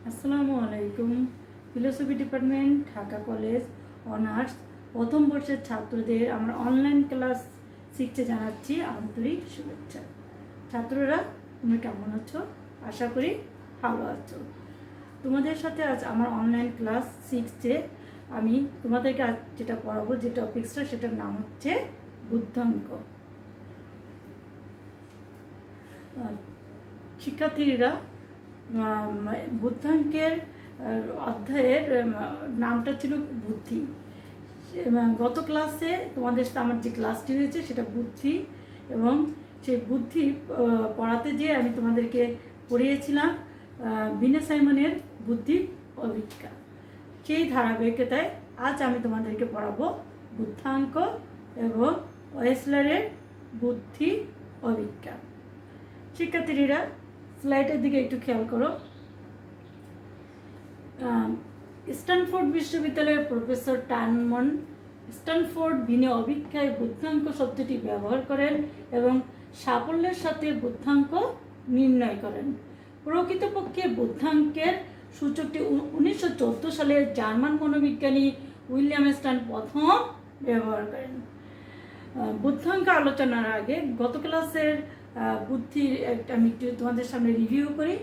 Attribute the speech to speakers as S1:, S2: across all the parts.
S1: আসসালামু আলাইকুম। Philosophy department, Dhaka college, honours প্রথম বর্ষের ছাত্রদের আমরা অনলাইন ক্লাস শিখতে জানাচ্ছি আন্তরিক শুভেচ্ছা। ছাত্ররা, তোমরা কেমন আছো? আশা করি ভালো আছো। তোমাদের সাথে আজ আমার অনলাইন ক্লাস শিখছে। আমি তোমাদেরকে আজ যেটা পড়াবো, যে টপিক্সটা, সেটার নাম হচ্ছে বুদ্ধাঙ্ক। শিক্ষার্থীরা, বুদ্ধাঙ্কের অধ্যায়ের নামটা ছিল বুদ্ধি। গত ক্লাসে তোমাদের সাথে আমার যে ক্লাসটি হয়েছে সেটা বুদ্ধি, এবং সেই বুদ্ধি পড়াতে যেয়ে আমি তোমাদেরকে পড়িয়েছিলাম বিনে সাইমনের বুদ্ধি অভিজ্ঞা। সেই ধারাবাহিকতায় আজ আমি তোমাদেরকে পড়াবো বুদ্ধাঙ্ক এবং ওয়েসলারের বুদ্ধি অভিজ্ঞা। শিক্ষার্থীরা, স্লাইডের দিকে একটু খেয়াল করো। স্ট্যানফোর্ড বিশ্ববিদ্যালয়ের প্রফেসর টানমন স্ট্যানফোর্ড বিনে অভিজ্ঞায় বুদ্ধাঙ্ক শব্দটি ব্যবহার করেন এবং সাফল্যের সাথে বুদ্ধাঙ্ক নির্ণয় করেন। প্রকৃতপক্ষে বুদ্ধাঙ্কের সূচকটি 1914 সালে জার্মান মনোবিজ্ঞানী উইলিয়াম স্ট্যান প্রথম ব্যবহার করেন। বুদ্ধাঙ্ক আলোচনার আগে গত ক্লাসের বুদ্ধির একটা আমি একটু তোমাদের সামনে রিভিউ করি।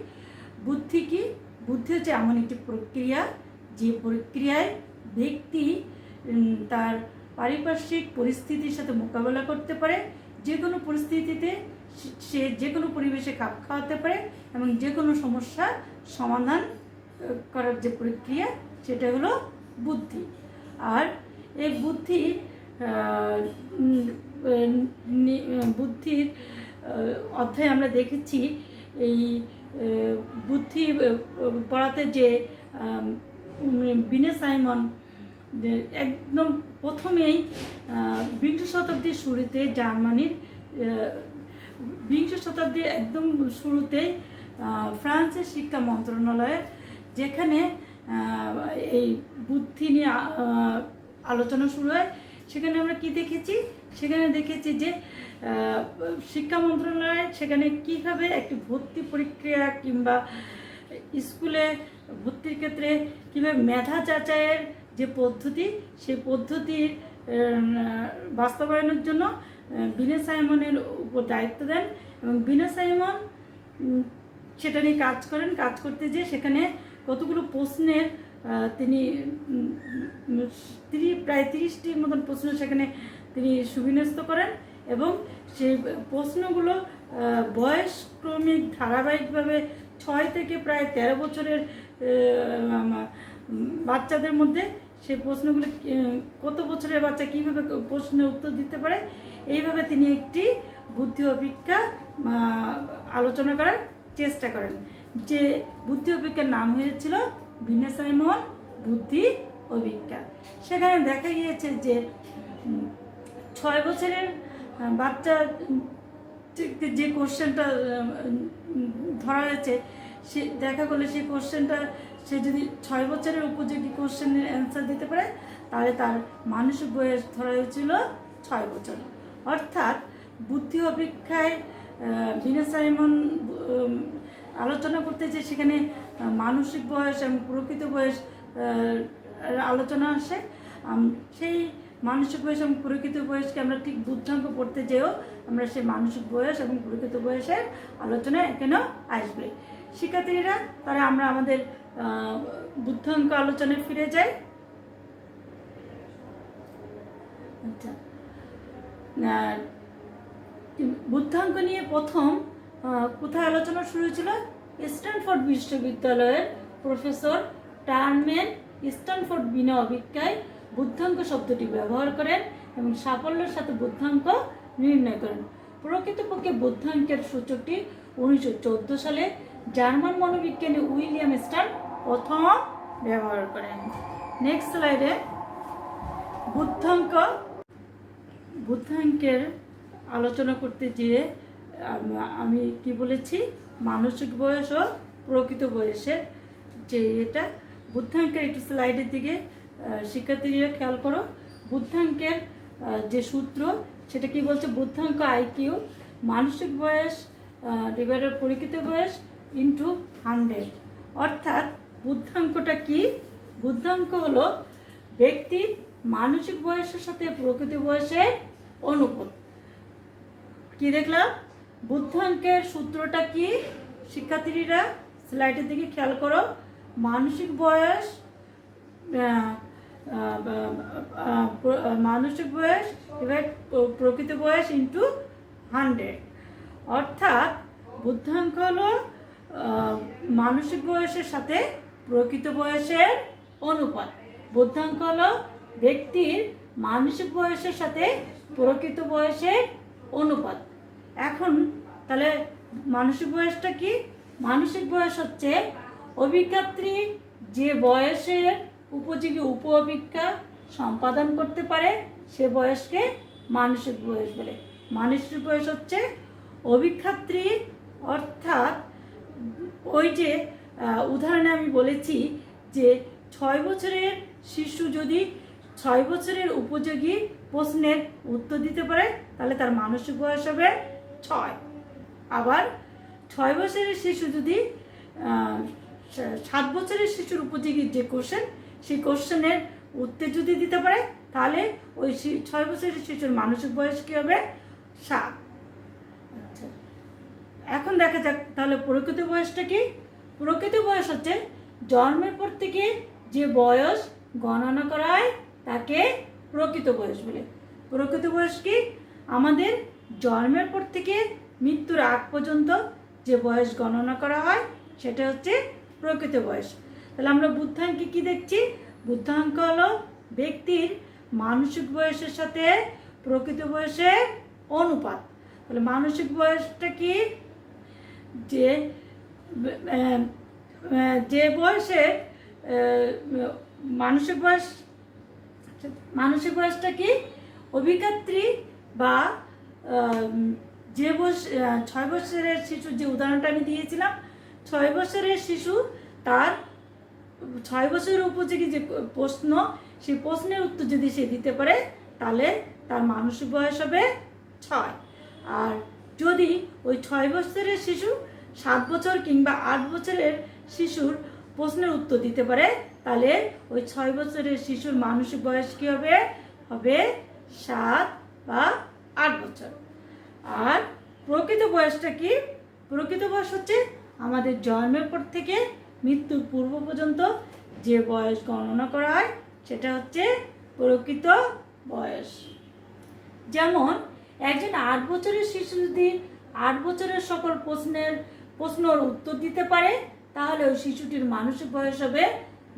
S1: বুদ্ধি কি? বুদ্ধি হচ্ছে এমন একটি প্রক্রিয়া যে প্রক্রিয়ায় ব্যক্তি তার পারিপার্শ্বিক পরিস্থিতির সাথে মোকাবেলা করতে পারে, যে কোনো পরিস্থিতিতে সে যে কোনো পরিবেশে খাপ খাওয়াতে পারে এবং যে কোনো সমস্যা সমাধান করার যে প্রক্রিয়া, সেটা হলো বুদ্ধি। আর এই বুদ্ধির অধ্যায়ে আমরা দেখেছি এই বুদ্ধি পড়াতে যে বিনে সাইমন একদম প্রথমেই বিংশ শতাব্দীর শুরুতে জার্মানির একদম শুরুতেই ফ্রান্সের শিক্ষা মন্ত্রণালয়ে যেখানে এই বুদ্ধি নিয়ে আলোচনা শুরু হয়, সেখানে আমরা কি দেখেছি? সেখানে দেখেছি যে শিক্ষা মন্ত্রণালয় সেখানে কীভাবে একটি ভর্তি প্রক্রিয়া কিংবা স্কুলে ভর্তির ক্ষেত্রে কীভাবে মেধা যাচাইয়ের যে পদ্ধতি, সেই পদ্ধতির বাস্তবায়নের জন্য বিনে সাইমনের উপর দায়িত্ব দেন এবং বিনে সাইমন সেটা নিয়ে কাজ করতে যেয়ে সেখানে কতগুলো প্রশ্নের তিনি প্রায় 30টির মতন প্রশ্ন সেখানে তিনি সুবিন্যস্ত করেন এবং সেই প্রশ্নগুলো বয়সক্রমিক ধারাবাহিকভাবে 6 থেকে প্রায় 13 বছরের বাচ্চাদের মধ্যে সেই প্রশ্নগুলো কত বছরের বাচ্চা কীভাবে প্রশ্নের উত্তর দিতে পারে, এইভাবে তিনি একটি বুদ্ধি অভিজ্ঞা আলোচনা করার চেষ্টা করেন। যে বুদ্ধি অভিজ্ঞার নাম হয়েছিল বিনে সাইমন বুদ্ধি অভিজ্ঞা। সেখানে দেখা গিয়েছে যে 6 বছরের বাচ্চা যে কোশ্চেনটা ধরা হয়েছে, সে দেখা গেলে সেই কোশ্চেনটা সে যদি 6 বছরের উপযোগী কোশ্চেনের অ্যান্সার দিতে পারে, তাহলে তার মানসিক বয়স ধরা হয়েছিল 6 বছর। অর্থাৎ বুদ্ধি অভিজ্ঞায় বিনে সাইমন আলোচনা করতে যে সেখানে মানসিক বয়স এবং প্রকৃত বয়স আলোচনা আসে। সেই মানসিক বয়স এবং প্রকৃত বয়সকে আমরা ঠিক বুদ্ধাঙ্ক পড়তে যেও আমরা সেই মানসিক বয়স এবং প্রকৃত বয়সের আলোচনা এখানেও আসবে। শিক্ষার্থীরা, তারা আমরা আমাদের বুদ্ধাঙ্ক আলোচনায় ফিরে যাই। আচ্ছা, বুদ্ধাঙ্ক নিয়ে প্রথম কোথায় আলোচনা শুরু হয়েছিল? স্ট্যানফোর্ড বিশ্ববিদ্যালয়ের প্রফেসর টানম্যান স্ট্যানফোর্ড বিনা অভিজ্ঞায় বুদ্ধাঙ্ক শব্দটি ব্যবহার করেন এবং সাফল্যের সাথে বুদ্ধাঙ্ক নির্ণয় করেন। প্রকৃতপক্ষে বুদ্ধাঙ্কের সূচকটি 1914 সালে জার্মান মনোবিজ্ঞানী উইলিয়াম স্ট্যান প্রথম ব্যবহার করেন। নেক্সট স্লাইডে বুদ্ধাঙ্কের আলোচনা করতে গিয়ে আমি কি বলেছি? মানসিক বয়স ও প্রকৃত বয়সের যে এটা বুদ্ধাঙ্কের একটু স্লাইডের দিকে শিক্ষার্থীরা খেয়াল করো। বুদ্ধাঙ্কের যে সূত্র, সেটা কি বলছে? বুদ্ধাঙ্ক আইকিউ মানসিক বয়স ডিভাইডেড প্রকৃত বয়স ইন্টু 100। অর্থাৎ বুদ্ধাঙ্কটা কি? বুদ্ধাঙ্ক হলো ব্যক্তির মানসিক বয়সের সাথে প্রকৃত বয়সের অনুপাত। কি দেখলাম? বুদ্ধাঙ্কের সূত্রটা কি? শিক্ষার্থীরা স্লাইডের দিকে খেয়াল করো। মানসিক বয়স এবার প্রকৃত বয়স ইন্টু 100, অর্থাৎ বুদ্ধাঙ্ক হলো মানসিক বয়সের সাথে প্রকৃত বয়সের অনুপাত। বুদ্ধাঙ্ক হলো ব্যক্তির মানসিক বয়সের সাথে প্রকৃত বয়সের অনুপাত। এখন তাহলে মানসিক বয়সটা কি? মানসিক বয়স হচ্ছে অভিজ্ঞাত্রী যে বয়সের উপযোগী উপ অভিজ্ঞা সম্পাদন করতে পারে সে বয়সকে মানসিক বয়স বলে। মানসিক বয়স হচ্ছে অভিজ্ঞাত্রী, অর্থাৎ ওই যে উদাহরণে আমি বলেছি যে 6 বছরের শিশু যদি 6 বছরের উপযোগী প্রশ্নের উত্তর দিতে পারে তাহলে তার মানসিক বয়স হবে 6। আবার 6 বছরের শিশু যদি 7 বছরের শিশুর উপযোগী যে কোশ্চেন সেই কোশ্চেনের উত্তর যদি দিতে পারে তাহলে ওই 6 বছরের শিশুর মানসিক বয়স কী হবে? 7। আচ্ছা, এখন দেখা যাক তাহলে প্রকৃত বয়সটা কি? প্রকৃত বয়স হচ্ছে জন্মের পর থেকে যে বয়স গণনা করা হয় তাকে প্রকৃত বয়স বলে। প্রকৃত বয়স কি? আমাদের জন্মের পর থেকে মৃত্যুর আগ পর্যন্ত যে বয়স গণনা করা হয় সেটা হচ্ছে প্রকৃত বয়স। তাহলে আমরা বুদ্ধাঙ্কে কি দেখছি? বুদ্ধাঙ্ক হলো ব্যক্তির মানসিক বয়সের সাথে প্রকৃত বয়সের অনুপাত। তাহলে মানসিক বয়সটা কি? যে বয়সে মানসিক বয়সটা কি? অভিজ্ঞাত্রী বা যে বয়স 6 বছরের শিশু, যে উদাহরণটা আমি দিয়েছিলাম, 6 বছরের শিশু তার 6 বছরের উপযোগী যে প্রশ্ন সেই প্রশ্নের উত্তর যদি সে দিতে পারে তাহলে তার মানসিক বয়স হবে 6। আর যদি ওই 6 বছরের শিশু 7 বছর কিংবা 8 বছরের শিশুর প্রশ্নের উত্তর দিতে পারে তাহলে ওই 6 বছরের শিশুর মানসিক বয়স কী হবে? হবে 7 বা 8 বছর। আর প্রকৃত বয়সটা কি? প্রকৃত বয়স হচ্ছে আমাদের জন্মের পর থেকে মৃত্যুর পূর্ব পর্যন্ত যে বয়স গণনা করা হয় সেটা হচ্ছে প্রকৃত বয়স। যেমন একজন 8 বছরের শিশু যদি 8 বছরের সকল প্রশ্নের উত্তর দিতে পারে তাহলে ওই শিশুটির মানসিক বয়স হবে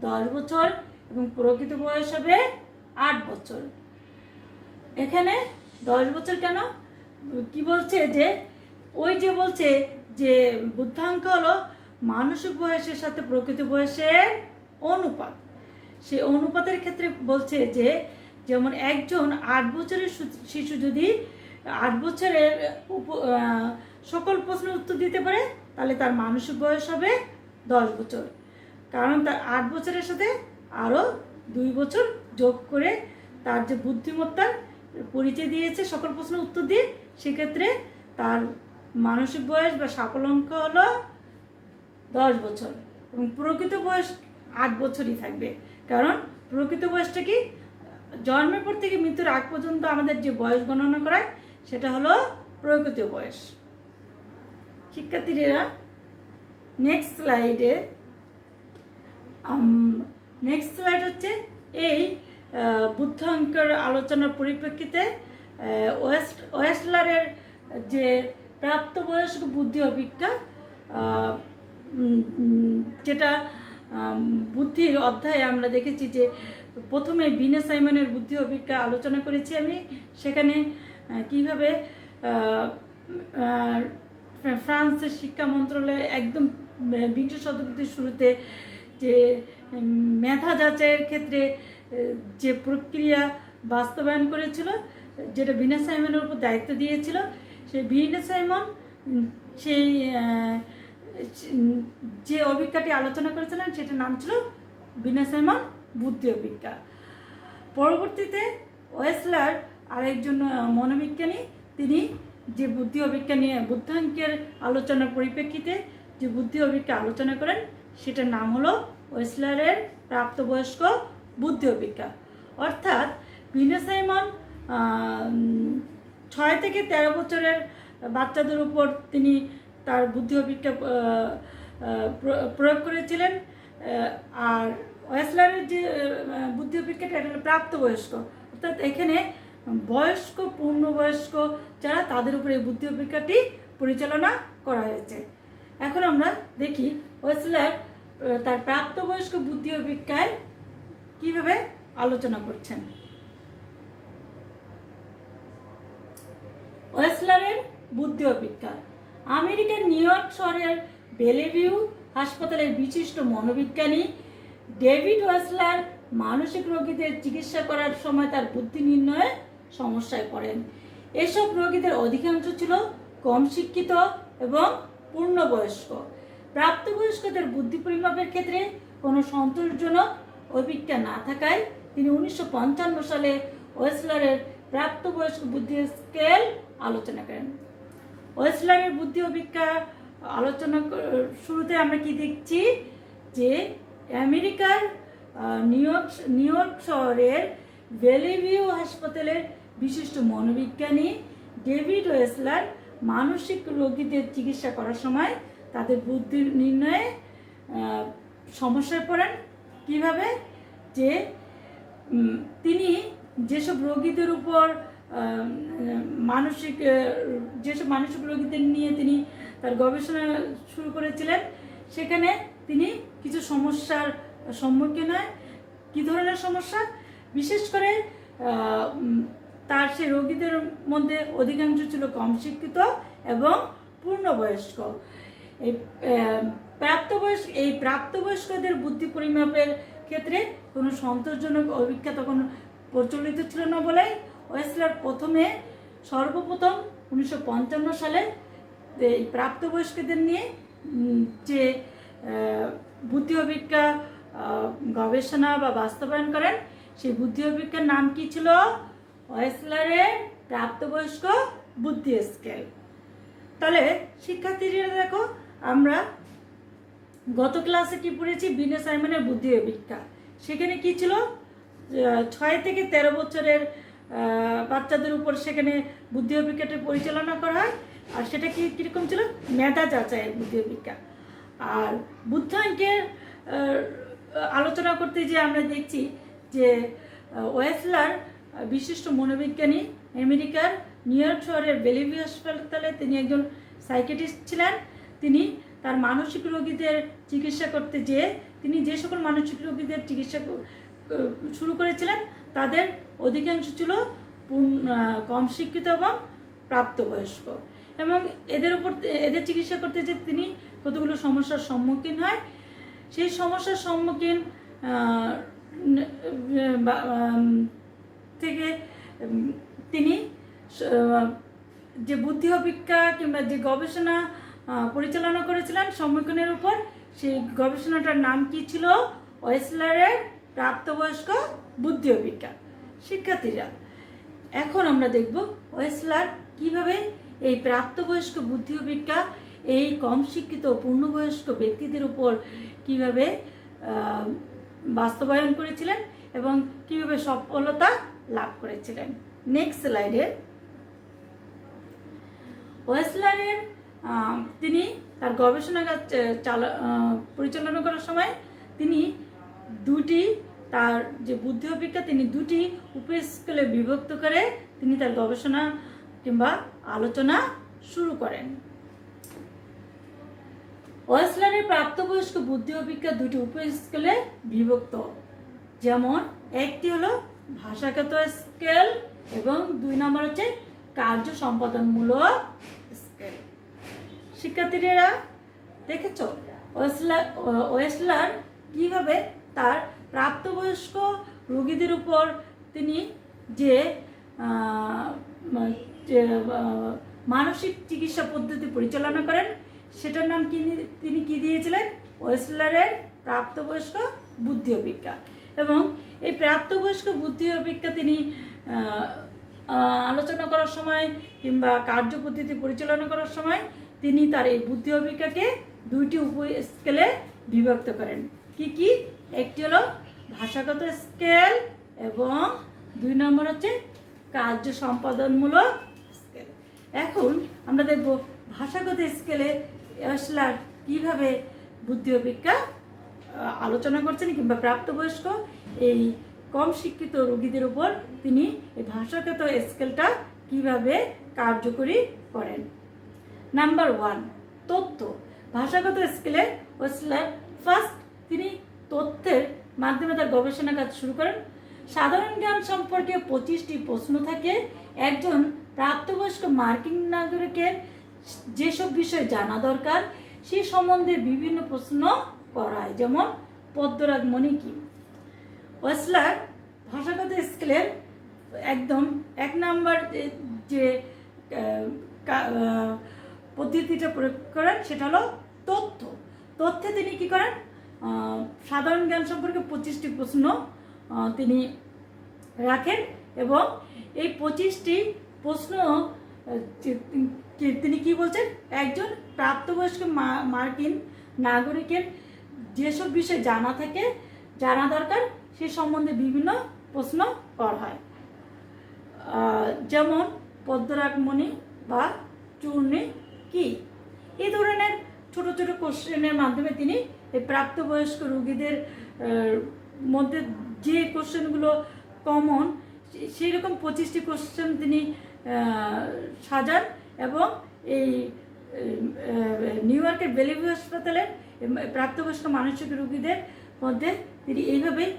S1: 10 বছর এবং প্রকৃত বয়স হবে 8 বছর। এখানে 10 বছর কেন? কি বলছে যে ওই যে বলছে যে বুদ্ধাঙ্ক হলো মানসিক বয়সের সাথে প্রকৃত বয়সের অনুপাত। সেই অনুপাতের ক্ষেত্রে বলছে যে যেমন একজন 8 বছরের শিশু যদি 8 বছরের সকল প্রশ্নের উত্তর দিতে পারে তাহলে তার মানসিক বয়স হবে 10 বছর, কারণ তার 8 বছরের সাথে আরও 2 বছর যোগ করে তার যে বুদ্ধিমত্তার পরিচয় দিয়েছে সকল প্রশ্নের উত্তর দিয়ে, সেক্ষেত্রে তার মানসিক বয়স বা সাফল্যাঙ্ক হলো 10 বছর এবং প্রকৃত বয়স 8 বছরই থাকবে। কারণ প্রকৃত বয়সটা কি? জন্মের পর থেকে মৃত্যুর আগ পর্যন্ত আমাদের যে বয়স গণনা করায় সেটা হলো প্রকৃত বয়স। শিক্ষার্থীরা নেক্সট স্লাইড হচ্ছে এই বুদ্ধাঙ্কের আলোচনার পরিপ্রেক্ষিতে ওয়েসলারের যে প্রাপ্তবয়স্ক বুদ্ধি অভিজ্ঞতা, যেটা বুদ্ধির অধ্যায়ে আমরা দেখেছি যে প্রথমে বিনে সাইমনের বুদ্ধি অভিজ্ঞতা আলোচনা করেছি আমি। সেখানে কিভাবে ফ্রান্সের শিক্ষা মন্ত্রণালয় একদম 20 শতাব্দীর শুরুতে যে মেধা যাচাইয়ের ক্ষেত্রে যে প্রক্রিয়া বাস্তবায়ন করেছিল, যেটা বিনে সাইমনের উপর দায়িত্ব দিয়েছিল, সেই বিনে সাইমন সেই যে অভিজ্ঞতাটি আলোচনা করেছিলেন সেটার নাম ছিল বিনে সাইমন বুদ্ধি অভিজ্ঞতা। পরবর্তীতে ওয়েসলার আরেকজন মনোবিজ্ঞানী, তিনি যে বুদ্ধি অভিজ্ঞতা নিয়ে বুদ্ধাঙ্কের আলোচনার পরিপ্রেক্ষিতে যে বুদ্ধি অভিজ্ঞতা আলোচনা করেন সেটার নাম হলো ওয়েসলারের প্রাপ্তবয়স্ক বুদ্ধি অভিজ্ঞতা। অর্থাৎ ভিনে সাইমন 6 থেকে 13 বছরের বাচ্চাদের উপর তিনি তার বুদ্ধি অভিজ্ঞতা প্রয়োগ করেছিলেন। আর ওয়েসলারের যে বুদ্ধি অভিজ্ঞতা এটা হলো প্রাপ্তবয়স্ক, অর্থাৎ এখানে বয়স্ক পূর্ণবয়স্ক যারা তাদের উপরে এই বুদ্ধি অভিজ্ঞতাটি পরিচালনা করা হয়েছে। এখন আমরা দেখি ওয়েসলার তার প্রাপ্তবয়স্ক বুদ্ধি অভিজ্ঞতায় কীভাবে আলোচনা করছেন। ওয়েসলারের বুদ্ধি অভিজ্ঞতা। আমেরিকার নিউ ইয়র্ক শহরের বেলেভিউ হাসপাতালের বিশিষ্ট মনোবিজ্ঞানী ডেভিড ওয়েসলার মানসিক রোগীদের চিকিৎসা করার সময় তার বুদ্ধি নির্ণয়ে সমস্যায় পড়েন। এসব রোগীদের অধিকাংশ ছিল কম শিক্ষিত এবং পূর্ণবয়স্ক। প্রাপ্তবয়স্কদের বুদ্ধি পরিমাপের ক্ষেত্রে কোনো সন্তোষজনক অভিজ্ঞতা না থাকায় তিনি 1955 সালে ওয়েসলারের প্রাপ্তবয়স্ক বুদ্ধি স্কেল আলোচনা করেন। ওয়েসলারের বুদ্ধি অভিজ্ঞতা আলোচনা শুরুতে আমরা কি দেখছি যে আমেরিকার নিউ ইয়র্ক শহরের বেলেভিউ হাসপাতালের বিশিষ্ট মনোবিজ্ঞানী ডেভিড ওয়েসলার মানসিক রোগীদের চিকিৎসা করার সময় তাদের বুদ্ধি নির্ণয়ে সমস্যায় পড়েন। কিভাবে? যে তিনি যেসব রোগীদের উপর যেসব মানসিক রোগীদের নিয়ে তিনি তার গবেষণা শুরু করেছিলেন, সেখানে তিনি কিছু সমস্যার সম্মুখীন হয়। কী ধরনের সমস্যা? বিশেষ করে তার সেই রোগীদের মধ্যে অধিকাংশ ছিল কম শিক্ষিত এবং পূর্ণবয়স্ক। এই প্রাপ্তবয়স্কদের বুদ্ধি পরিমাপের ক্ষেত্রে কোনো সন্তোষজনক অভিজ্ঞতা তখন প্রচলিত ছিল না বলে ওয়েসলার সর্বপ্রথম 1955 সালে এই প্রাপ্তবয়স্কদের নিয়ে যে বুদ্ধি অভিজ্ঞতা গবেষণা বা বাস্তবায়ন করেন, সেই বুদ্ধি অভিজ্ঞতার নাম কি ছিল? ওয়েসলারের প্রাপ্তবয়স্ক বুদ্ধি স্কেল। তাহলে শিক্ষার্থীরা দেখো, আমরা গত ক্লাসে কি পড়েছি? ভিনে সাইমনের বুদ্ধি অভিজ্ঞতা। সেখানে কি ছিল? 6 থেকে 13 বছরের বাচ্চাদের উপর সেখানে বুদ্ধি অভিজ্ঞতা পরিচালনা করা হয়। আর সেটা কীরকম ছিল? মেধা যাচাইয়ের বুদ্ধি অভিজ্ঞতা। আর বুদ্ধাঙ্কের আলোচনা করতে যে আমরা দেখছি যে ওয়েসলার বিশিষ্ট মনোবিজ্ঞানী, আমেরিকার নিউ ইয়র্ক শহরের বেলেভিউ হাসপাতালে তিনি একজন সাইকিয়াট্রিস্ট ছিলেন। তিনি তার মানসিক রোগীদের চিকিৎসা করতে যেয়ে তিনি যে সকল মানসিক রোগীদের চিকিৎসা শুরু করেছিলেন তাদের অধিকাংশ ছিল কম শিক্ষিত এবং প্রাপ্তবয়স্ক, এবং এদের চিকিৎসা করতে যে তিনি কতগুলো সমস্যার সম্মুখীন হয়। সেই সমস্যার সম্মুখীন থেকে তিনি যে বুদ্ধি অভিজ্ঞতা কিংবা যে গবেষণা পরিচালনা করেছিলেন সম্মুখীনের উপর, সেই গবেষণাটার নাম কি ছিল? ওয়েসলারের প্রাপ্তবয়স্ক বুদ্ধি অভিজ্ঞতা। শিক্ষার্থীরা, এখন আমরা দেখব ওয়েসলার কিভাবে এই প্রাপ্তবয়স্ক বুদ্ধি অভিজ্ঞতা এই কম শিক্ষিত পূর্ণবয়স্ক ব্যক্তিদের উপর কিভাবে বাস্তবায়ন করেছিলেন এবং কিভাবে সফলতা লাভ করেছিলেন। নেক্সট স্লাইডে ওয়েসলারের তিনি তার গবেষণাগার পরিচালনা করার সময় তিনি তার যে বুদ্ধি অভিজ্ঞতা তিনি 2টি উপস্কেলে বিভক্ত করে তিনি তার গবেষণা কিংবা আলোচনা শুরু করেন। ওয়েসলারের প্রাপ্তবয়স্ক বুদ্ধি অভিজ্ঞতা 2টি উপস্কেলে বিভক্ত, যেমন একটি হলো ভাষাগত স্কেল এবং 2 নম্বর হচ্ছে কার্য সম্পাদনমূলক স্কেল। শিক্ষার্থীরা দেখেছ ওয়েসলার কিভাবে তার প্রাপ্তবয়স্ক রোগীদের উপর তিনি যে মানসিক চিকিৎসা পদ্ধতি পরিচালনা করেন সেটার নাম তিনি কি দিয়েছিলেন? ওয়েসলারের প্রাপ্তবয়স্ক বুদ্ধি অভিজ্ঞতা। এবং এই প্রাপ্তবয়স্ক বুদ্ধি অভিজ্ঞতা তিনি আলোচনা করার সময় কিংবা কার্যপদ্ধতি পরিচালনা করার সময় তিনি তার এই বুদ্ধি অভিজ্ঞতাকে 2টি উপস্কেলে বিভক্ত করেন। কি কি? একটি হলো ভাষাগত স্কেল এবং 2 নম্বর হচ্ছে কার্য সম্পাদনমূলক স্কেল। এখন আমরা দেখব ভাষাগত স্কেলে ওয়েসলার কিভাবে বুদ্ধি ও বিজ্ঞান আলোচনা করছেন, কিংবা প্রাপ্তবয়স্ক এই কম শিক্ষিত রোগীদের উপর তিনি এই ভাষাগত স্কেলটা কিভাবে কার্যকরী করেন। নাম্বার 1, তথ্য। ভাষাগত স্কেলে ওয়েসলার ফার্স্ট তিনি তথ্যের মাধ্যমে তার গবেষণা কাজ শুরু করেন। সাধারণ জ্ঞান সম্পর্কে 25টি প্রশ্ন থাকে। একজন প্রাপ্তবয়স্ক মার্কিন নাগরিকের যেসব বিষয় জানা দরকার সে সম্বন্ধে বিভিন্ন প্রশ্ন করা হয়, যেমন পদ্মরাগমণি কি। ওয়েসলার ভাষাগত স্কেলের একদম 1 নম্বর যে পদ্ধতিটা প্রয়োগ করেন সেটা হলো তথ্য। তথ্যে তিনি কি করেন? সাধারণ জ্ঞান সম্পর্কে 25টি প্রশ্ন তিনি রাখেন এবং এই 25টি প্রশ্ন তিনি কি বলছেন? একজন প্রাপ্তবয়স্ক মার্কিন নাগরিকের যেসব বিষয় জানা দরকার সে সম্বন্ধে বিভিন্ন প্রশ্ন করা হয়, যেমন পদ্মরাগমণি বা চূর্ণী কি। এই ধরনের ছোট ছোট কোশ্চেনের মাধ্যমে তিনি এই প্রাপ্তবয়স্ক রোগীদের মধ্যে যে কোশ্চেনগুলো কমন সেই রকম 25টি কোশ্চেন তিনি সাজান এবং এই নিউ ইয়র্কের বেলিভিউ হাসপাতালের প্রাপ্তবয়স্ক মানসিক রোগীদের মধ্যে তিনি এইভাবেই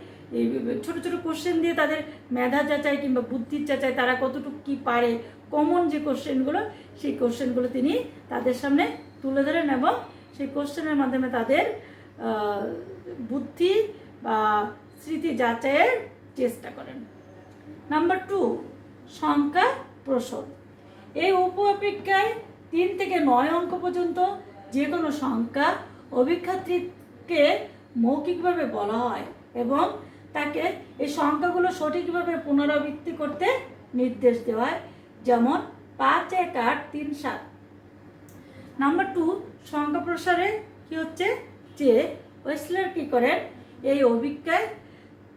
S1: ছোট ছোট কোশ্চেন দিয়ে তাদের মেধা যাচাই কিংবা বুদ্ধির যাচাই, তারা কতটুকু কি পারে, কমন যে কোশ্চেনগুলো সেই কোশ্চেনগুলো তিনি তাদের সামনে তুলে ধরেন এবং সেই কোশ্চেনের মাধ্যমে তাদের বুদ্ধি বা স্মৃতি যাচাইয়ের চেষ্টা করেন। নাম্বার 2, সংখ্যা প্রসব। এই উপ-অপেক্ষায় 3 থেকে 9 অঙ্ক পর্যন্ত যে কোনো সংখ্যা অভিক্ষাত্রীকে মৌখিকভাবে বলা হয় এবং তাকে এই সংখ্যাগুলো সঠিকভাবে পুনরাবৃত্তি করতে নির্দেশ দেওয়া হয়, যেমন 5, 1, 8, 3, 7। নাম্বার 2, সংখ্যা প্রসারে কি হচ্ছে যে ওয়েসলার কি করেন? এই অভিজ্ঞায়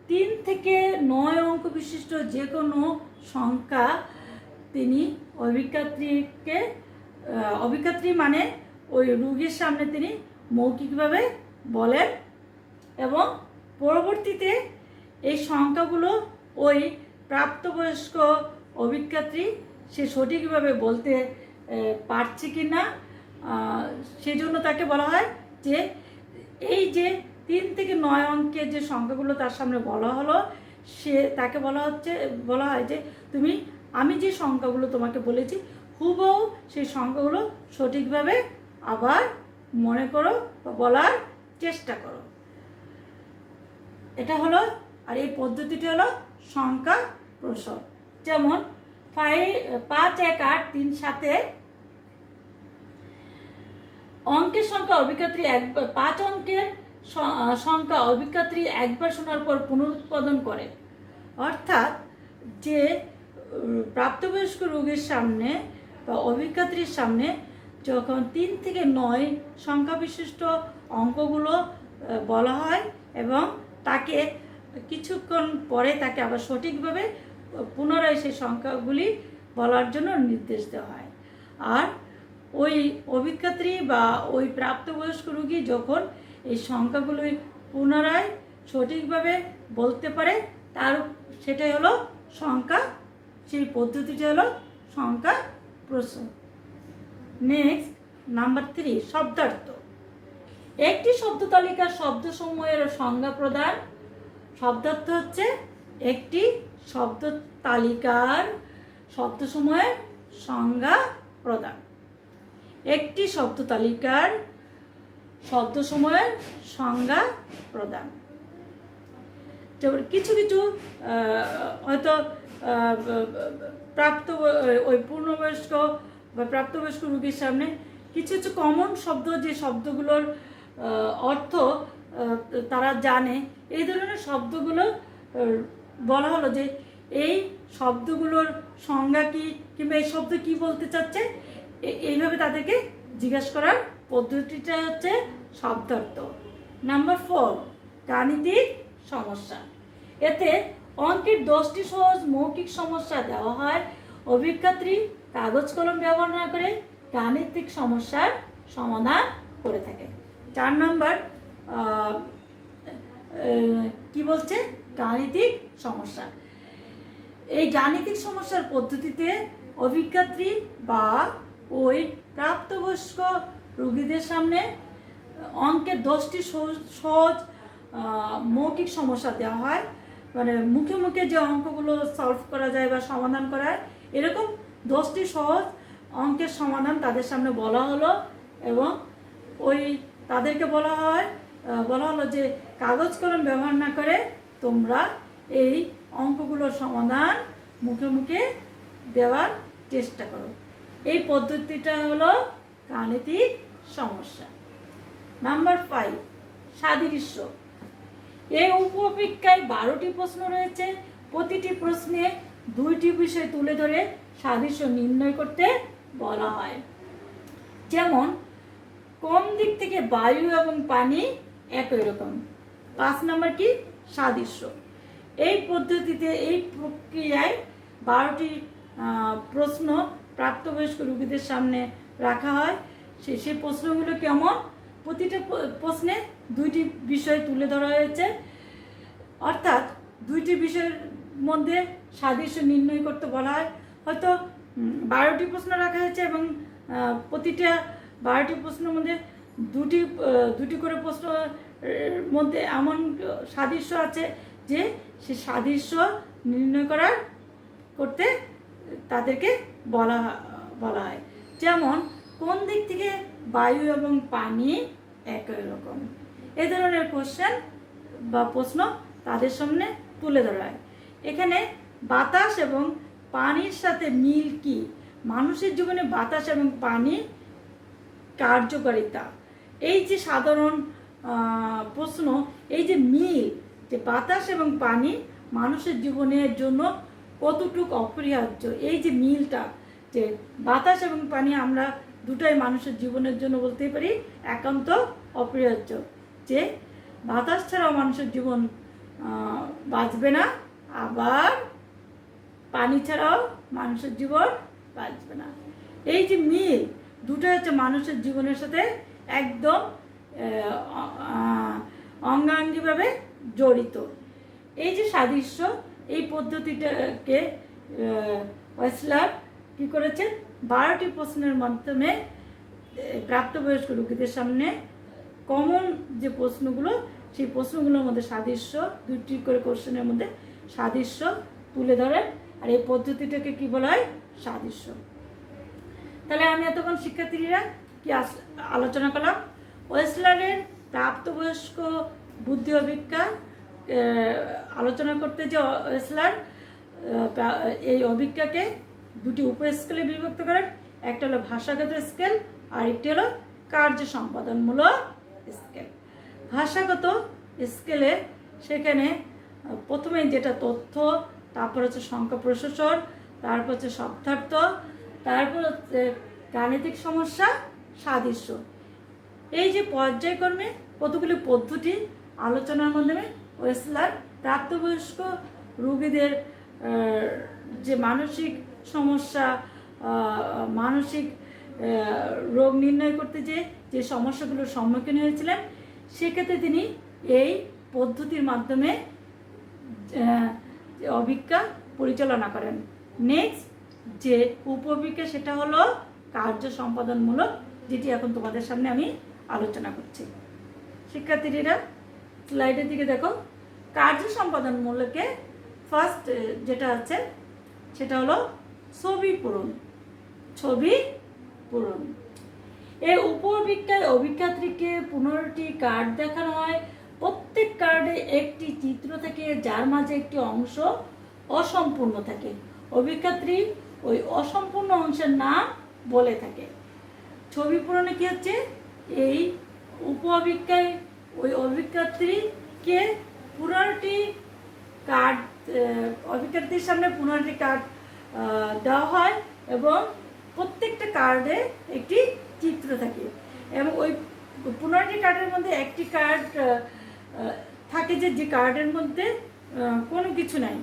S1: 3 থেকে 9 অঙ্ক বিশিষ্ট যে কোনো সংখ্যা তিনি অভিক্ষাত্রী মানে ওই রোগীর সামনে তিনি মৌখিকভাবে বলেন এবং পরবর্তীতে এই সংখ্যাগুলো ওই প্রাপ্তবয়স্ক অভিক্ষাত্রী সে সঠিকভাবে বলতে পারছে কি না, সেজন্য তাকে বলা হয় যে এই যে 3 থেকে 9 অঙ্কের যে সংখ্যাগুলো তার সামনে বলা হলো তাকে বলা হয় যে আমি যে সংখ্যাগুলো তোমাকে বলেছি হুবহু সেই সংখ্যাগুলো সঠিকভাবে আবার মনে করো বা বলার চেষ্টা করো। এটা হলো, আর এই পদ্ধতিটি হলো সংখ্যা প্রসব। যেমন 5, 1, 8, 3, 7 অঙ্কের সংখ্যা অভিক্ষাত্রী 5 অঙ্কের সংখ্যা অভিক্ষাত্রী একবার শোনার পর পুনরুৎপাদন করে। অর্থাৎ যে প্রাপ্তবয়স্ক রোগীর সামনে বা অভিক্ষাত্রীর সামনে যখন 3 থেকে 9 সংখ্যা বিশিষ্ট অঙ্কগুলো বলা হয় এবং তাকে কিছুক্ষণ পরে তাকে আবার সঠিকভাবে পুনরায় সেই সংখ্যাগুলি বলার জন্য নির্দেশ দেওয়া হয়। আর ওই অভিক্ষাত্রী বা ওই প্রাপ্তবয়স্ক রোগী যখন এই সংখ্যাগুলি পুনরায় সঠিকভাবে বলতে পারে সেটাই হলো সংখ্যা, সেই পদ্ধতিটি হলো সংখ্যা প্রসব। নেক্সট, নাম্বার 3, শব্দার্থ। একটি শব্দ তালিকার শব্দসমূহের সংজ্ঞা প্রদান। শব্দার্থ হচ্ছে একটি শব্দ তালিকার শব্দসমূহের সংজ্ঞা প্রদান। একটি শব্দ তালিকার শব্দসমূহের সংজ্ঞা প্রদান। কিছু কিছু হয়তো পূর্ণবয়স্ক বা প্রাপ্তবয়স্ক রোগীর সামনে কিছু কিছু কমন শব্দ, যে শব্দগুলোর অর্থ তারা জানে, এই ধরনের শব্দগুলো বলা হলো যে এই শব্দগুলোর সংজ্ঞা কি কিংবা এই শব্দ কি বলতে চাচ্ছে, এইভাবে তাদেরকে জিজ্ঞাসা করার পদ্ধতিটা হচ্ছে শব্দার্থ। নাম্বার 4, গাণিতিক সমস্যা। এতে অঙ্কের 10টি সহজ মৌখিক সমস্যা দেওয়া হয়। অভিজ্ঞাত্রী কাগজ কলম ব্যবহার না করে গাণিতিক সমস্যার সমাধান করে থাকে। 4 নম্বর কি বলছে, গাণিতিক সমস্যা। এই গাণিতিক সমস্যার পদ্ধতিতে অভিজ্ঞাত্রী বা ওই প্রাপ্তবয়স্ক রোগীদের সামনে অঙ্কের 10টি সহজ মৌখিক সমস্যা দেওয়া হয়, মানে মুখে মুখে যে অঙ্কগুলো সলভ করা যায় বা সমাধান করা হয়, এরকম 10টি সহজ অঙ্কের সমাধান তাদের সামনে বলা হলো এবং ওই তাদেরকে বলা হলো যে কাগজ কলম ব্যবহার না করে তোমরা এই অঙ্কগুলোর সমাধান মুখে মুখে দেওয়ার চেষ্টা করো। এই পদ্ধতিটা হলো গাণিতিক সমস্যা। নাম্বার 5, সাদৃশ্য। এই উপপরীক্ষায় 12টি প্রশ্ন রয়েছে। প্রতিটি প্রশ্নে 2টি বিষয় তুলে ধরে সাদৃশ্য নির্ণয় করতে বলা হয়। যেমন কোন দিক থেকে বায়ু এবং পানি একই রকম। 5 নম্বর কি, সাদৃশ্য। এই পদ্ধতিতে এই প্রক্রিয়ায় 12টি প্রশ্ন প্রাপ্তবয়স্ক রোগীদের সামনে রাখা হয়। সেই প্রশ্নগুলো কেমন, প্রতিটা প্রশ্নে 2টি বিষয় তুলে ধরা হয়েছে, অর্থাৎ 2টি বিষয়ের মধ্যে সাদৃশ্য নির্ণয় করতে বলা হয়। হয়তো 12টি প্রশ্ন রাখা হয়েছে এবং প্রতিটা 12টি প্রশ্নের মধ্যে দুটি করে প্রশ্ন মধ্যে এমন সাদৃশ্য আছে যে সে সাদৃশ্য নির্ণয় করতে তাদেরকে বলা হয়। যেমন কোন দিক থেকে বায়ু এবং পানি একই রকম, এই ধরনের কোশ্চেন বা প্রশ্ন তাদের সামনে তুলে ধরা হয়। এখানে বাতাস এবং পানির সাথে মিল কি, মানুষের জীবনে বাতাস এবং পানি কার্যকারিতা, এই যে সাধারণ প্রশ্ন, এই যে মিল, যে বাতাস এবং পানি মানুষের জীবনের জন্য কতটুকু অপরিহার্য, এই যে মিলটা, যে বাতাস এবং পানি আমরা দুটাই মানুষের জীবনের জন্য বলতেই পারি একান্ত অপরিহার্য, যে বাতাস ছাড়াও মানুষের জীবন বাঁচবে না, আবার পানি ছাড়াও মানুষের জীবন বাঁচবে না। এই যে মিল দুটো হচ্ছে মানুষের জীবনের সাথে একদম অঙ্গাঙ্গিভাবে জড়িত। এই যে সাদৃশ্য, এই পদ্ধতিটাকে ওয়েসলার কি করেছেন, 12টি প্রশ্নের মাধ্যমে প্রাপ্তবয়স্ক রোগীদের সামনে কমন যে প্রশ্নগুলো, সেই প্রশ্নগুলোর মধ্যে সাদৃশ্য, 2টি করে কোশ্চেনের মধ্যে সাদৃশ্য তুলে ধরেন। আর এই পদ্ধতিটাকে কি বলা হয়, সাদৃশ্য। তাহলে আমি এতক্ষণ শিক্ষার্থীরা কি আলোচনা করলাম, ওয়েসলারের প্রাপ্তবয়স্ক বুদ্ধি অভিজ্ঞা আলোচনা করতে যে ওয়েসলার এই অভিজ্ঞাকে 2টি উপ স্কেলে বিভক্ত করেন। একটা হলো ভাষাগত স্কেল আর একটি হলো কার্য সম্পাদনমূলক স্কেল। ভাষাগত স্কেলে সেখানে প্রথমে যেটা তথ্য, তারপর হচ্ছে সংখ্যা প্রশাসন, তারপর হচ্ছে শব্দার্থ, তারপর হচ্ছে গাণিতিক সমস্যা, সাদৃশ্য। এই যে পর্যায়ক্রমে কতগুলি পদ্ধতি আলোচনার মাধ্যমে ওয়েসলার প্রাপ্তবয়স্ক রোগীদের যে মানসিক সমস্যা, মানসিক রোগ নির্ণয় করতে যে সমস্যাগুলোর সম্মুখীন হয়েছিলেন, সেক্ষেত্রে তিনি এই পদ্ধতির মাধ্যমে অভিজ্ঞা পরিচালনা করেন। নেক্সট যে উপঅভিজ্ঞা, সেটা হলো কার্য সম্পাদনমূলক, যেটি এখন তোমাদের সামনে আমি আলোচনা করছি। শিক্ষার্থীরা স্লাইডের দিকে দেখো। কার্য সম্পাদনমূলকে ফার্স্ট যেটা আছে সেটা হলো ছবি পূরণ। এই উপঅভিজ্ঞায় অভিজ্ঞাত্রীকে 15টি কার্ড দেখানো হয়। প্রত্যেক কার্ডে একটি চিত্র থাকে, যার মাঝে একটি অংশ অসম্পূর্ণ থাকে। অভিজ্ঞাত্রী ওই অসম্পূর্ণ অংশের নাম বলে থাকে। ছবি পূরণে কি হচ্ছে, এই উপঅভিজ্ঞায় ওই অভিজ্ঞাত্রীকে 15টি কার্ড, অভিজ্ঞাত্রীর সামনে 15টি কার্ড দেওয়া হয় এবং প্রত্যেকটা কার্ডে একটি চিত্র থাকে এবং ওই 15টি কার্ডের মধ্যে একটি কার্ড থাকে যে কার্ডের মধ্যে কোনো কিছু নাই,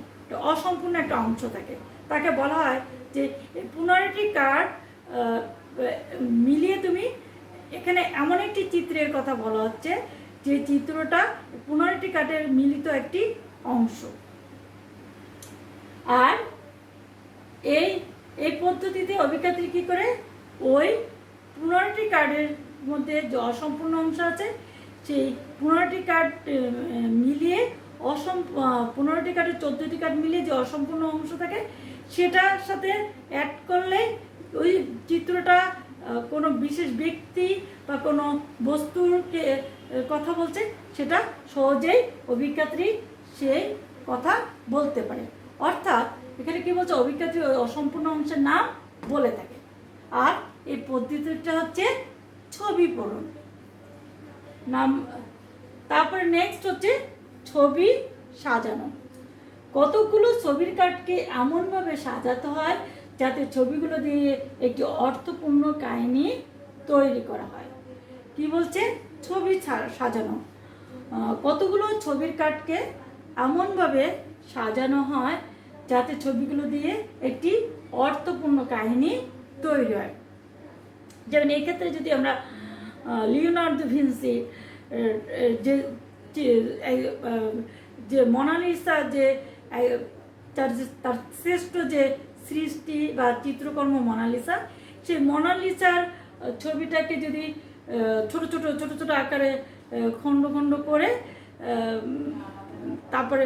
S1: অসম্পূর্ণ একটা অংশ থাকে, তাকে বলা হয় যে 15টি কার্ড মিলিয়ে তুমি এখানে এমন একটি চিত্রের কথা বলা হচ্ছে যে চিত্রটা 15টি কার্ডের মিলিত একটি অংশ। আর এই এই পদ্ধতিতে অভিজ্ঞতা কী করে ওই 15টি কার্ডের মধ্যে যে অসম্পূর্ণ অংশ আছে সেই 15টি কার্ড মিলিয়ে 15টি কার্ডের 14টি কার্ড মিলিয়ে যে অসম্পূর্ণ অংশ থাকে সেটার সাথে অ্যাড করলে ওই চিত্রটা কোনো বিশেষ ব্যক্তি বা কোনো বস্তুকে কথা বলছে, সেটা সহজেই অভিজ্ঞাত্রী সেই কথা বলতে পারে। অর্থাৎ এখানে কি বলছে, অভিজ্ঞাত্রী ওই অসম্পূর্ণ অংশের নাম বলে থাকে। আর এই পদ্ধতিটা হচ্ছে ছবি পূরণ নাম। তারপরে নেক্সট হচ্ছে ছবি সাজানো। কতগুলো ছবির কার্ডকে এমনভাবে সাজাতে হয় যাতে ছবিগুলো দিয়ে একটি অর্থপূর্ণ কাহিনী তৈরি করা হয়। কি বলছে, ছবি সাজানো। কতগুলো ছবির কার্ডকে এমনভাবে সাজানো হয় যাতে ছবিগুলো দিয়ে একটি অর্থপূর্ণ কাহিনী তৈরি হয়। যেমন এই ক্ষেত্রে যদি আমরা লিওনার্দো ভিঞ্চি যে মোনালিসা যে তার শ্রেষ্ঠ যে সৃষ্টি বা চিত্রকর্ম মোনালিসা, সেই মোনালিসার ছবিটাকে যদি ছোট ছোট আকারে খণ্ড খণ্ড করে তারপরে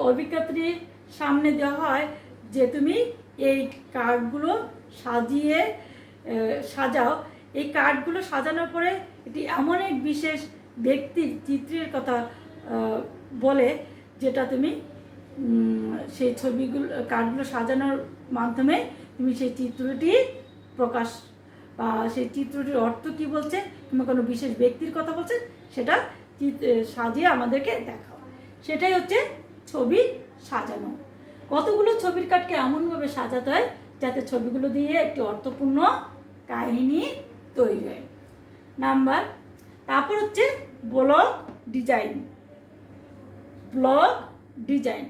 S1: অভিজ্ঞাত্রীর সামনে দেওয়া হয় যে তুমি এই কার্ডগুলো সাজাও। এই কার্ডগুলো সাজানোর পরে এটি এমন এক বিশেষ ব্যক্তির চিত্রের কথা বলে যেটা তুমি সেই ছবিগুলো কার্ডগুলো সাজানোর মাধ্যমে তুমি সেই চিত্রটি প্রকাশ বা সেই চিত্রটির অর্থ কি বলছে কিংবা কোনো বিশেষ ব্যক্তির কথা বলছে সেটা সাজিয়ে আমাদেরকে দেখাও। সেটাই হচ্ছে ছবি সাজানো। কতগুলো ছবির কার্ডকে এমনভাবে সাজাতে হয় যাতে ছবিগুলো দিয়ে একটি অর্থপূর্ণ কাহিনী তৈরি হয়। তারপর হচ্ছে ব্লক ডিজাইন। ব্লক ডিজাইন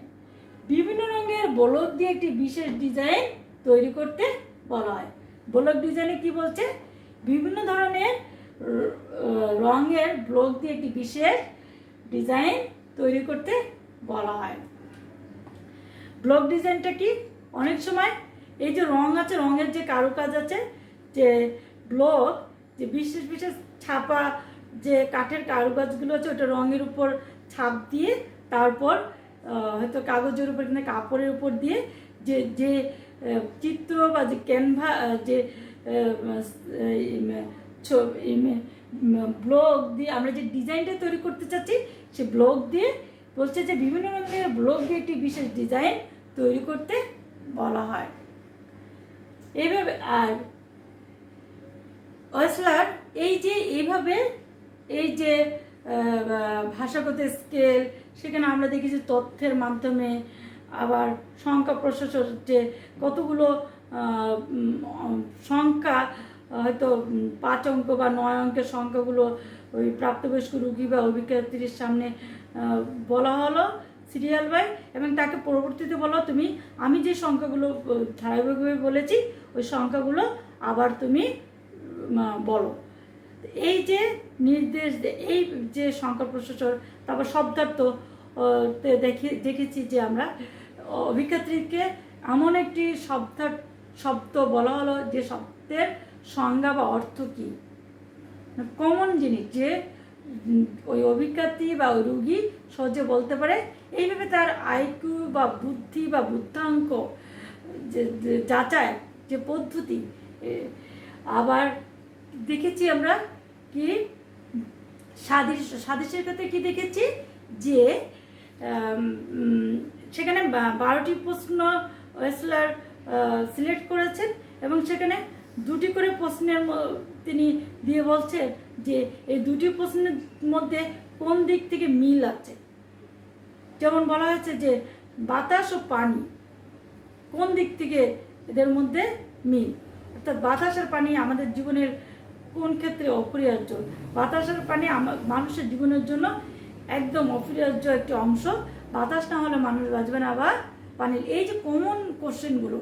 S1: বিভিন্ন রঙের ব্লক দিয়ে একটি বিশেষ ডিজাইন তৈরি করতে বলা হয়। ব্লক ডিজাইনে কি বলছে, বিভিন্ন ধরনের রঙের ব্লক দিয়ে একটি বিশেষ ডিজাইন তৈরি করতে বলা হয়। ব্লক ডিজাইনটা কি, অনেক সময় এই যে রং আছে, রঙের যে কারুকাজ আছে, যে ব্লক যে বিশেষ বিশেষ ছাপা যে কাঠের কারুকাজগুলো আছে ওটা রঙের উপর ছাপ দিয়ে তারপর হয়তো কাগজের উপর কিংবা কাপড়ের উপর দিয়ে যে যে চিত্র বা যে যে ব্লক দিয়ে আমরা যে ডিজাইনটা তৈরি করতে চাচ্ছি সে ব্লক দিয়ে বলছে যে বিভিন্ন রঙের ব্লক দিয়ে একটি বিশেষ ডিজাইন তৈরি করতে বলা হয়। এইভাবে আর ওয়েসলার এইভাবে এই যে ভাষাগত স্কেল, সেখানে আমরা দেখি যে তথ্যের মাধ্যমে আবার সংখ্যা প্রশাসন যে কতগুলো সংখ্যা হয়তো 5 অঙ্ক বা 9 অঙ্কের সংখ্যাগুলো ওই প্রাপ্তবয়স্ক রোগী বা অভিজ্ঞাত্রীর সামনে বলা হলো সিরিয়াল বাই, এবং তাকে পরবর্তীতে বলো তুমি আমি যে সংখ্যাগুলো ধারাবাহিকভাবে বলেছি ওই সংখ্যাগুলো আবার তুমি বলো। এই যে নির্দেশ, এই যে সংখ্যা প্রশাসন, তারপর শব্দার্থ দেখেছি যে আমরা অভিজ্ঞাত্রীকে এমন একটি শব্দ বলা হলো যে শব্দের সংজ্ঞা বা অর্থ কি, কমন জিনিস যে ওই অভিজ্ঞাত্রী বা ওই রুগী সহজে বলতে পারে। এইভাবে তার আইকিউ বা বুদ্ধি বা বুদ্ধাঙ্ক যে যাচাই যে পদ্ধতি। আবার দেখেছি আমরা কি সাদৃশ্যের ক্ষেত্রে কি দেখেছি যে সেখানে 12টি প্রশ্ন ওয়েসলার সিলেক্ট করেছেন এবং সেখানে 2টি করে প্রশ্নের তিনি দিয়ে বলছেন যে এই 2টি প্রশ্নের মধ্যে কোন দিক থেকে মিল আছে। যেমন বলা হয়েছে যে বাতাস ও পানি কোন দিক থেকে এদের মধ্যে মিল, অর্থাৎ বাতাস আর পানি আমাদের জীবনের কোন ক্ষেত্রে অপরিহার্য। বাতাস আর পানি মানুষের জীবনের জন্য একদম অপরিহার্য একটি অংশ। বাতাস না হলে মানুষ বাঁচবে না, বা পানির এই যে কমন কোশ্চেনগুলো,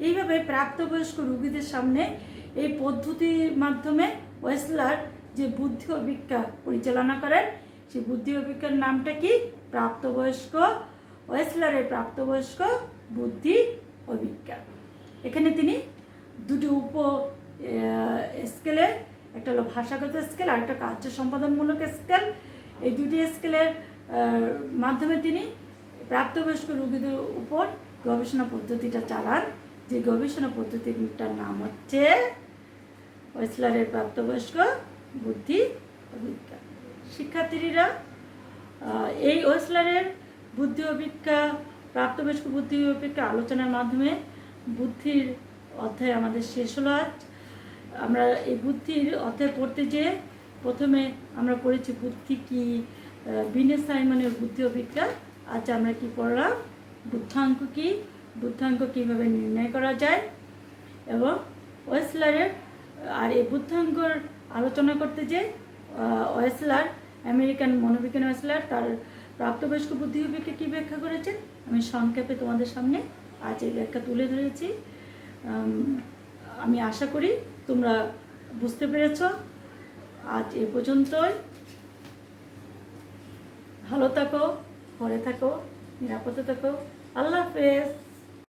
S1: এইভাবে প্রাপ্তবয়স্ক রোগীদের সামনে এই পদ্ধতির মাধ্যমে ওয়েসলার যে বুদ্ধি অভিজ্ঞা পরিচালনা করেন, সেই বুদ্ধি অভিজ্ঞার নামটা কি? প্রাপ্তবয়স্ক, ওয়েসলারের প্রাপ্তবয়স্ক বুদ্ধি অভিজ্ঞা। এখানে তিনি দুটি স্কেলে, একটা হলো ভাষাগত স্কেল আর একটা কার্য সম্পাদনমূলক স্কেল, এই দুটি স্কেলের মাধ্যমে তিনি প্রাপ্তবয়স্ক রোগীদের উপর গবেষণা পদ্ধতিটা চালান। যে গবেষণা পদ্ধতিটার নাম হচ্ছে ওয়েসলারের প্রাপ্তবয়স্ক বুদ্ধি অভিজ্ঞা। শিক্ষার্থীরা, এই ওয়েসলারের বুদ্ধি অভিজ্ঞা, প্রাপ্তবয়স্ক বুদ্ধি অভিজ্ঞা আলোচনার মাধ্যমে বুদ্ধির অধ্যায় আমাদের শেষ হলো আজ। আমরা এই বুদ্ধির অধ্যায় পড়তে যেয়ে প্রথমে আমরা পড়েছি বুদ্ধি কি, বিনে সাইমনের বুদ্ধি অভিজ্ঞা। আজ আমরা কি পড়লাম? বুদ্ধাঙ্ক কি, বুদ্ধাঙ্ক কীভাবে নির্ণয় করা যায়, এবং ওয়েসলারের আর এই বুদ্ধাঙ্কর আলোচনা করতে যে ওয়েসলার, আমেরিকান মনোবিজ্ঞানী ওয়েসলার, তার প্রাপ্তবয়স্ক বুদ্ধি অভিজ্ঞা কী ব্যাখ্যা করেছেন আমি সংক্ষেপে তোমাদের সামনে আজ এই ব্যাখ্যা তুলে ধরেছি। আমি আশা করি তোমরা বুঝতে পেরেছ। আজ এ পর্যন্তই। ভালো থাকো, ঘরে থাকো, নিরাপদে থাকো। আল্লাহ হাফেজ।